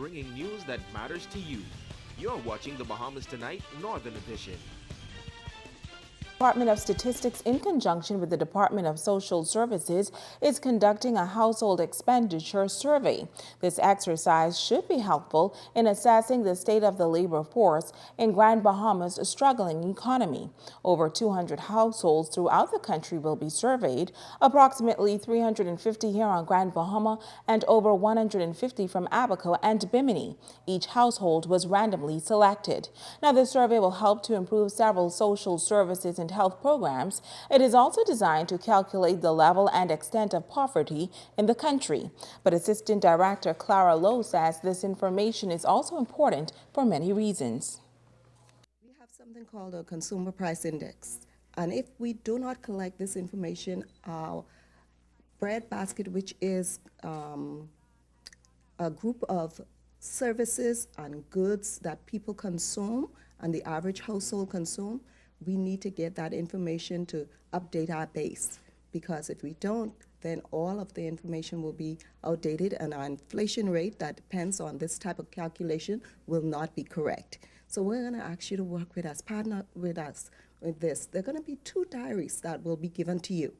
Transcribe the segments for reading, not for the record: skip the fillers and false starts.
bringing news that matters to you. You're watching the Bahamas Tonight Northern Edition. Department of Statistics, in conjunction with the Department of Social Services, is conducting a household expenditure survey. This exercise should be helpful in assessing the state of the labor force in Grand Bahama's struggling economy. Over 200 households throughout the country will be surveyed, approximately 350 here on Grand Bahama and over 150 from Abaco and Bimini. Each household was randomly selected. Now, this survey will help to improve several social services and health programs. It is also designed to calculate the level and extent of poverty in the country. But Assistant Director Clara Lowe says this information is also important for many reasons. We have something called a consumer price index. And if we do not collect this information, our bread basket, which is a group of services and goods that people consume and the average household consume, we need to get that information to update our base, because if we don't, then all of the information will be outdated and our inflation rate that depends on this type of calculation will not be correct. So we're going to ask you to work with us, partner with us with this. There are going to be 2 diaries that will be given to you,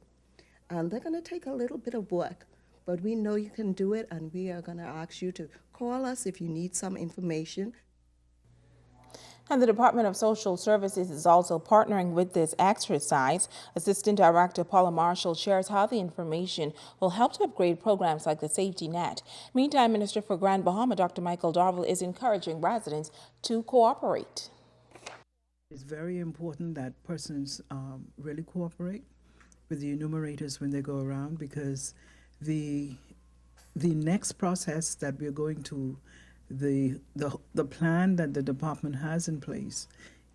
and they're going to take a little bit of work, but we know you can do it, and we are going to ask you to call us if you need some information. And the Department of Social Services is also partnering with this exercise. Assistant Director Paula Marshall shares how the information will help to upgrade programs like the safety net. Meantime, Minister for Grand Bahama, Dr. Michael Darville, is encouraging residents to cooperate. It's very important that persons really cooperate with the enumerators when they go around, because the next process that we're going to, the plan that the department has in place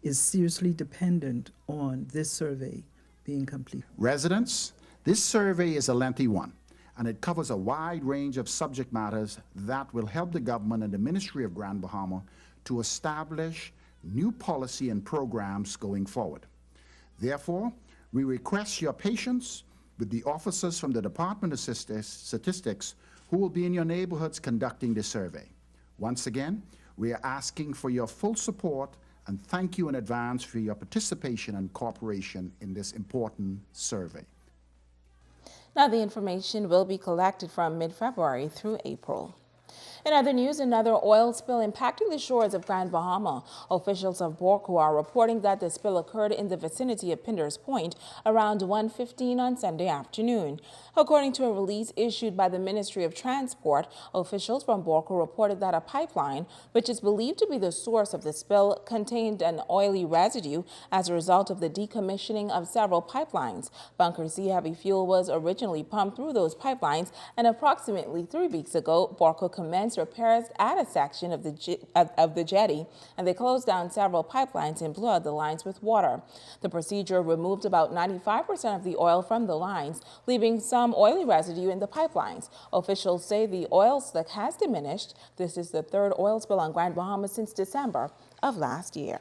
is seriously dependent on this survey being complete. Residents, this survey is a lengthy one, and it covers a wide range of subject matters that will help the government and the Ministry of Grand Bahama to establish new policy and programs going forward. Therefore, we request your patience with the officers from the Department of Statistics who will be in your neighborhoods conducting this survey. Once again, we are asking for your full support and thank you in advance for your participation and cooperation in this important survey. Now, the information will be collected from mid-February through April. In other news, another oil spill impacting the shores of Grand Bahama. Officials of Borco are reporting that the spill occurred in the vicinity of Pinder's Point around 1:15 on Sunday afternoon. According to a release issued by the Ministry of Transport, officials from Borco reported that a pipeline, which is believed to be the source of the spill, contained an oily residue as a result of the decommissioning of several pipelines. Bunker C heavy fuel was originally pumped through those pipelines, and approximately 3 weeks ago, Borco commenced repairs at a section of the jetty, and they closed down several pipelines and blew out the lines with water. The procedure removed about 95% of the oil from the lines, leaving some oily residue in the pipelines. Officials say the oil slick has diminished. This is the 3rd oil spill on Grand Bahama since December of last year.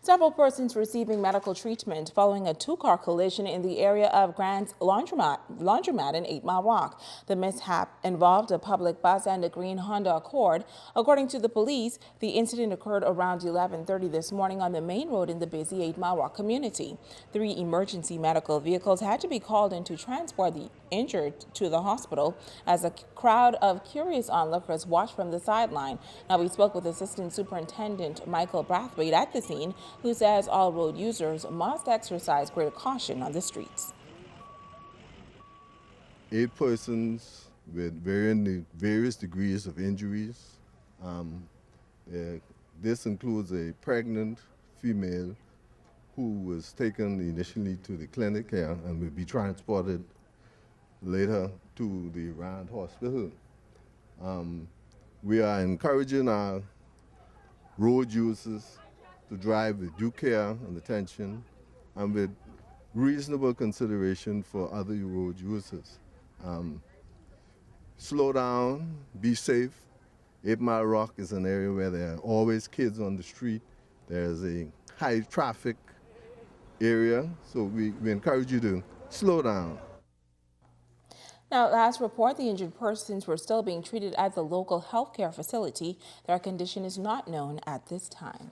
Several persons receiving medical treatment following a 2-car collision in the area of Grand's Laundromat in 8 Mile Rock. The mishap involved a public bus and a green Honda Accord. According to the police, the incident occurred around 11:30 this morning on the main road in the busy 8 Mile Rock community. 3 emergency medical vehicles had to be called in to transport the injured to the hospital as a crowd of curious onlookers watched from the sideline. Now, we spoke with Assistant Superintendent Michael Brathwaite at the scene, who says all road users must exercise greater caution on the streets. 8 persons with various degrees of injuries. This includes a pregnant female who was taken initially to the clinic here and will be transported later to the Rand Hospital. We are encouraging our road users to drive with due care and attention and with reasonable consideration for other road users. Slow down, be safe. 8 Mile Rock is an area where there are always kids on the street. There's a high traffic area, so we encourage you to slow down. Now, last report, the injured persons were still being treated at the local healthcare facility. Their condition is not known at this time.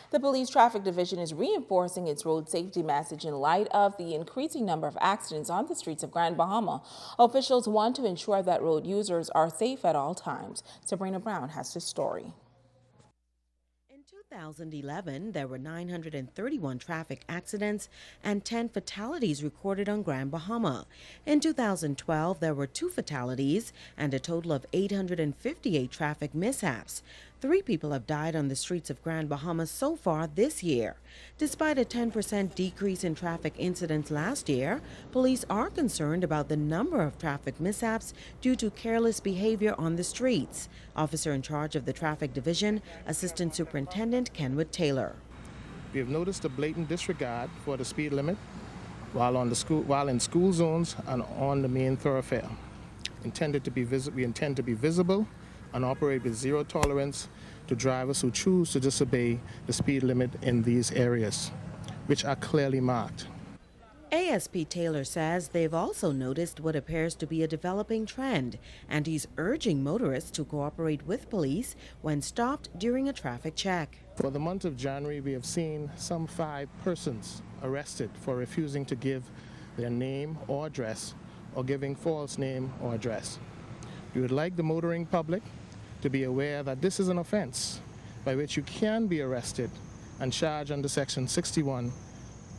The Police Traffic Division is reinforcing its road safety message in light of the increasing number of accidents on the streets of Grand Bahama. Officials want to ensure that road users are safe at all times. Sabrina Brown has this story. In 2011, there were 931 traffic accidents and 10 fatalities recorded on Grand Bahama. In 2012, there were 2 fatalities and a total of 858 traffic mishaps. 3 people have died on the streets of Grand Bahama so far this year. Despite a 10% decrease in traffic incidents last year, police are concerned about the number of traffic mishaps due to careless behavior on the streets. Officer in charge of the Traffic Division, Assistant Superintendent Kenwood Taylor. We have noticed a blatant disregard for the speed limit while in school zones and on the main thoroughfare. We intend to be visible and operate with zero tolerance to drivers who choose to disobey the speed limit in these areas, which are clearly marked. ASP Taylor says they've also noticed what appears to be a developing trend, and he's urging motorists to cooperate with police when stopped during a traffic check. For the month of January, we have seen some 5 persons arrested for refusing to give their name or address or giving false name or address. We would like the motoring public to be aware that this is an offense by which you can be arrested and charged under Section 61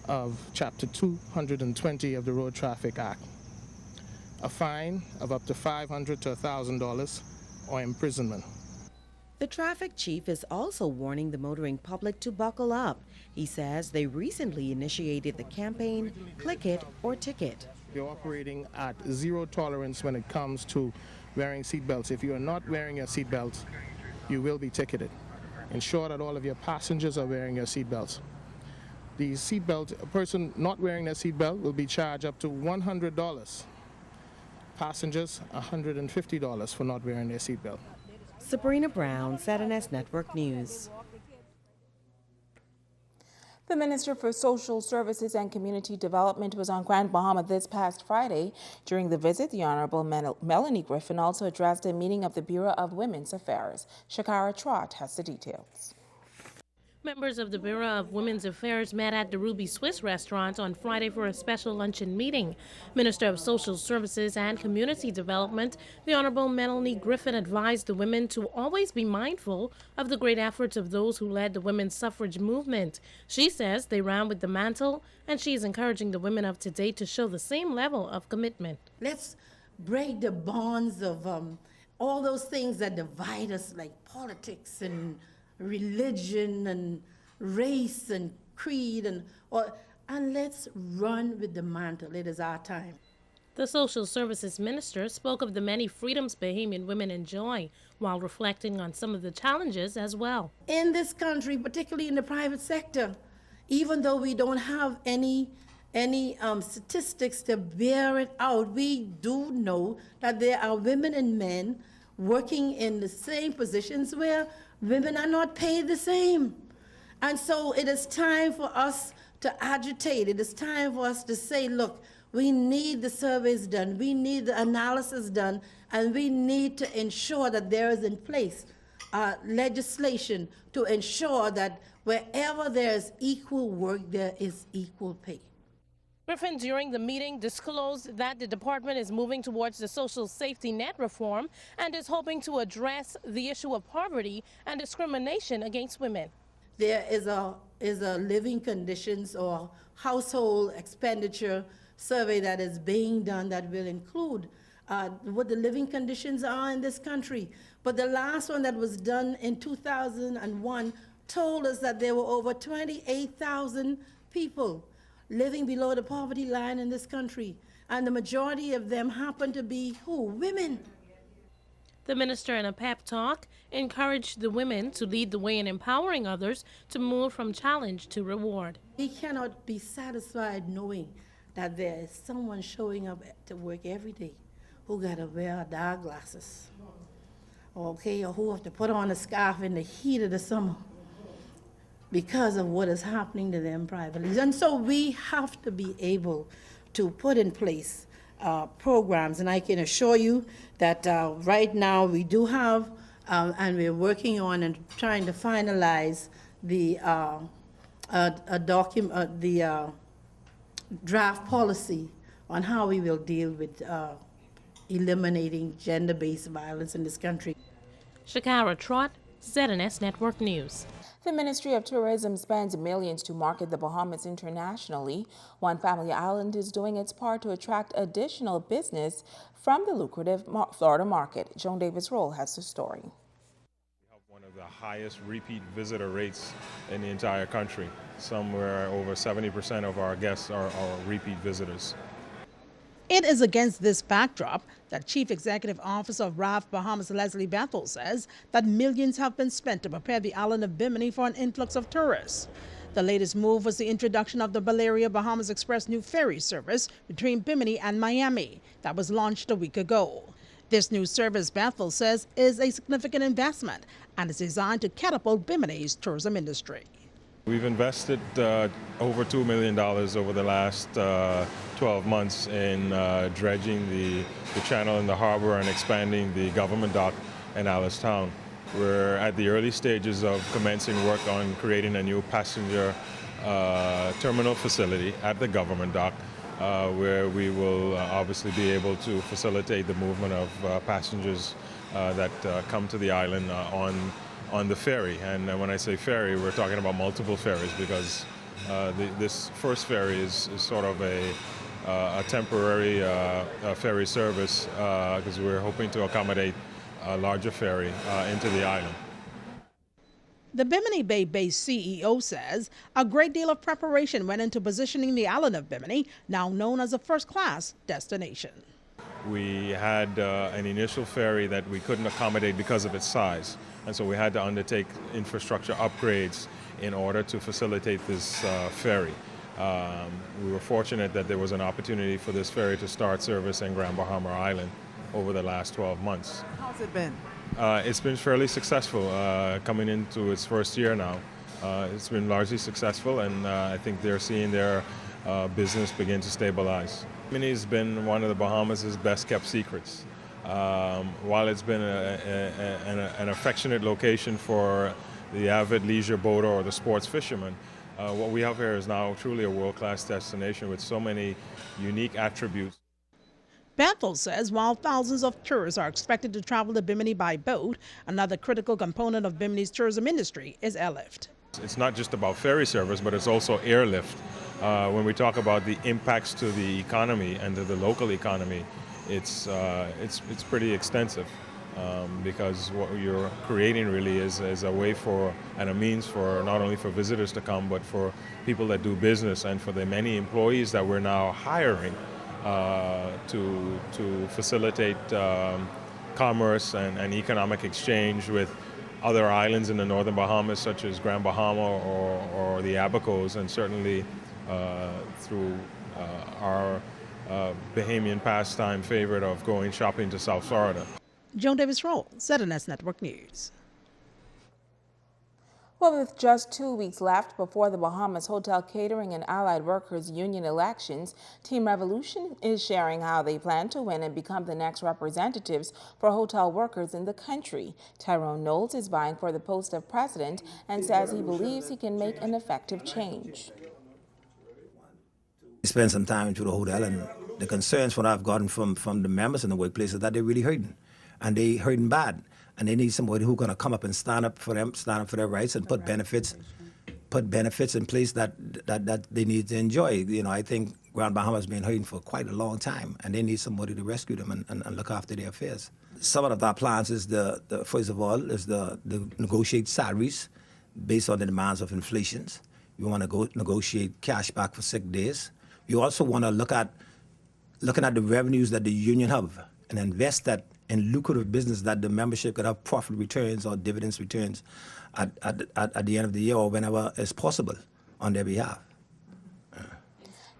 of Chapter 220 of the Road Traffic Act. A fine of up to $500 to $1,000 or imprisonment. The traffic chief is also warning the motoring public to buckle up. He says they recently initiated the campaign, Click It or Ticket. We're operating at zero tolerance when it comes to wearing seatbelts. If you are not wearing your seatbelt, you will be ticketed. Ensure that all of your passengers are wearing your seatbelts. A person not wearing their seatbelt will be charged up to $100. Passengers, $150 for not wearing their seatbelt. Sabrina Brown, ZNS Network News. The Minister for Social Services and Community Development was on Grand Bahama this past Friday. During the visit, the Honorable Melanie Griffin also addressed a meeting of the Bureau of Women's Affairs. Shakara Trott has the details. Members of the Bureau of Women's Affairs met at the Ruby Swiss restaurant on Friday for a special luncheon meeting. Minister of Social Services and Community Development, the Honorable Melanie Griffin, advised the women to always be mindful of the great efforts of those who led the women's suffrage movement. She says they ran with the mantle, and she is encouraging the women of today to show the same level of commitment. Let's break the bonds of all those things that divide us, like politics and religion and race and creed, and let's run with the mantle. It is our time. The Social Services Minister spoke of the many freedoms Bahamian women enjoy while reflecting on some of the challenges as well. In this country, particularly in the private sector, even though we don't have any statistics to bear it out, we do know that there are women and men working in the same positions where women are not paid the same. And so it is time for us to agitate. It is time for us to say, look, we need the surveys done, we need the analysis done, and we need to ensure that there is in place legislation to ensure that wherever there is equal work, there is equal pay. Griffin, during the meeting, disclosed that the department is moving towards the social safety net reform and is hoping to address the issue of poverty and discrimination against women. There is a living conditions or household expenditure survey that is being done that will include what the living conditions are in this country. But the last one that was done in 2001 told us that there were over 28,000 people living below the poverty line in this country, and the majority of them happen to be who? Women. The minister, in a pep talk, encouraged the women to lead the way in empowering others to move from challenge to reward. We cannot be satisfied knowing that there is someone showing up to work every day who got to wear dark glasses, okay, or who have to put on a scarf in the heat of the summer because of what is happening to them privately. And so we have to be able to put in place programs, and I can assure you that right now we do have, and we're working on and trying to finalize the draft policy on how we will deal with eliminating gender-based violence in this country. Shakara Trott, ZNS Network News. The Ministry of Tourism spends millions to market the Bahamas internationally. One Family Island is doing its part to attract additional business from the lucrative Florida market. Joan Davis-Roll has the story. We have one of the highest repeat visitor rates in the entire country. Somewhere over 70% of our guests are repeat visitors. It is against this backdrop that Chief Executive Officer of RAF Bahamas Leslie Bethel says that millions have been spent to prepare the island of Bimini for an influx of tourists. The latest move was the introduction of the Valeria Bahamas Express new ferry service between Bimini and Miami that was launched a week ago. This new service, Bethel says, is a significant investment and is designed to catapult Bimini's tourism industry. We've invested over $2 million over the last 12 months in dredging the channel in the harbor and expanding the government dock in Allenstown. We're at the early stages of commencing work on creating a new passenger terminal facility at the government dock where we will obviously be able to facilitate the movement of passengers that come to the island on the ferry. And when I say ferry, we're talking about multiple ferries because this first ferry is sort of a temporary ferry service because we're hoping to accommodate a larger ferry into the island. The Bimini Bay-based CEO says a great deal of preparation went into positioning the island of Bimini, now known as a first-class destination. We had an initial ferry that we couldn't accommodate because of its size, and so we had to undertake infrastructure upgrades in order to facilitate this ferry. We were fortunate that there was an opportunity for this ferry to start service in Grand Bahama Island over the last 12 months. How's it been? It's been fairly successful coming into its first year now. It's been largely successful, and I think they're seeing their business begin to stabilize. Bimini has been one of the Bahamas' best kept secrets. While it's been an affectionate location for the avid leisure boater or the sports fisherman, what we have here is now truly a world-class destination with so many unique attributes. Bethel says while thousands of tourists are expected to travel to Bimini by boat, another critical component of Bimini's tourism industry is airlift. It's not just about ferry service, but it's also airlift. When we talk about the impacts to the economy and to the local economy, it's pretty extensive because what you're creating really is a way for and a means for not only for visitors to come, but for people that do business and for the many employees that we're now hiring to facilitate commerce and economic exchange with other islands in the northern Bahamas, such as Grand Bahama or the Abacos, and certainly through our Bahamian pastime favorite of going shopping to South Florida. Joan Davis-Roll, ZNS Network News. Well, with just 2 weeks left before the Bahamas Hotel Catering and Allied Workers Union elections, Team Revolution is sharing how they plan to win and become the next representatives for hotel workers in the country. Tyrone Knowles is vying for the post of president and says he believes he can make an effective change. Spend some time into the hotel, and the concerns what I've gotten from the members in the workplace is that they're really hurting, and they hurting bad. And they need somebody who's going to come up and stand up for them, stand up for their rights, and put benefits in place that they need to enjoy. You know, I think Grand Bahama has been hurting for quite a long time, and they need somebody to rescue them and look after their affairs. Some of our plans is first of all is the negotiate salaries based on the demands of inflation. We want to negotiate cash back for sick days. We also want to looking at the revenues that the union have and invest that in lucrative business that the membership could have profit returns or dividends returns at the end of the year or whenever is possible on their behalf.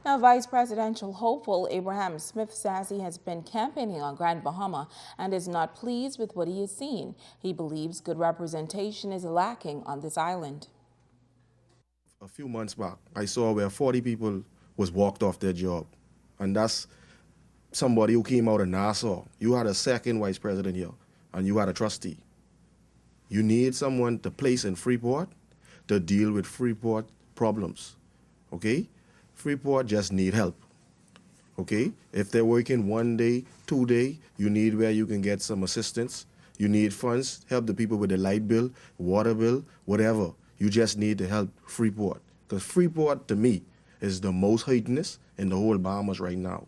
Now, Vice Presidential hopeful Abraham Smith says he has been campaigning on Grand Bahama and is not pleased with what he has seen. He believes good representation is lacking on this island. A few months back, I saw where 40 people was walked off their job, and that's somebody who came out of Nassau. You had a second vice president here, and you had a trustee. You need someone to place in Freeport to deal with Freeport problems, okay? Freeport just need help, okay? If they're working 1 day, 2 day, you need where you can get some assistance. You need funds, help the people with the light bill, water bill, whatever. You just need to help Freeport. Because Freeport, to me, is the most hatiness in the whole Bahamas right now.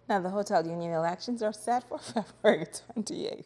Now, the hotel union elections are set for February 28th.